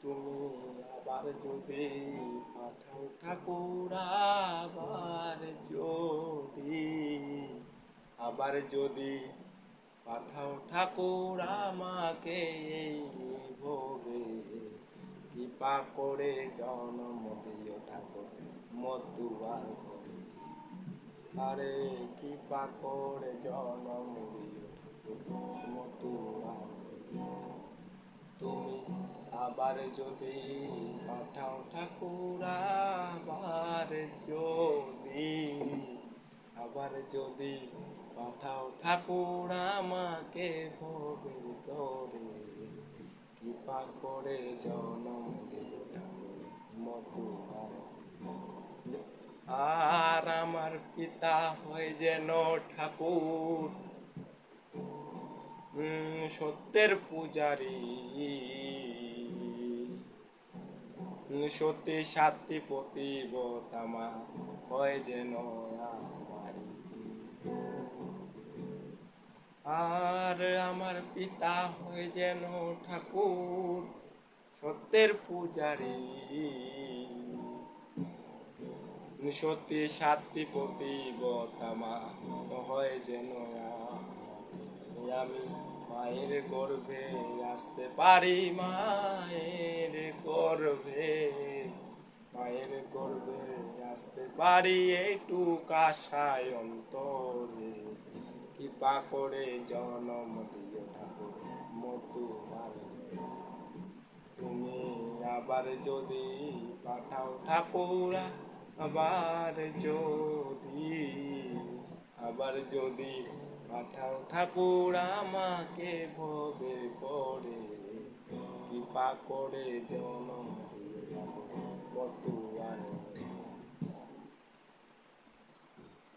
তুমি আবার যদি পাঠাও ঠাকুর, আবার যদি পাঠাও ঠাকুর আমাকে এই ভোগে, কৃপা করে জন্ম দিও ঠাকুর মতুয়ার ঘরে। আরে কৃপা করে জন্ম দিও ঠাকুর মতুয়ার ঘরে। তুমি আবার যদি পাঠাও ঠাকুর, আবার যদি পাঠাও ঠাকুর আমাকে ভোগের তরে, কৃপা করে জন্ম দিও ঠাকুর মতুয়ার। আর আমার পিতা হয় যেন ঠাকুর সত্যের পূজারী, সত্যি সাত্তি পতিব্রতা মা হয় যেন আমারি। আর আমার পিতা হয় যেন ঠাকুর সত্যের পূজারী, সত্যি সাত্তি পতিব্রতা মা হয় যেন আমি। মায়ের গর্ভে আসতে পারি, মায়ের গর্ভে আসতে পারি, এইটুক আশায় অন্তরে, কৃপা করে জন্ম দিও ঠাকুর মতুয়ার। তুমি আবার যদি পাঠাও ঠাকুর, আবার যদি পাঠাও ঠাকুর আমাকে ভোগে পড়ে, কৃপা করে জন্ম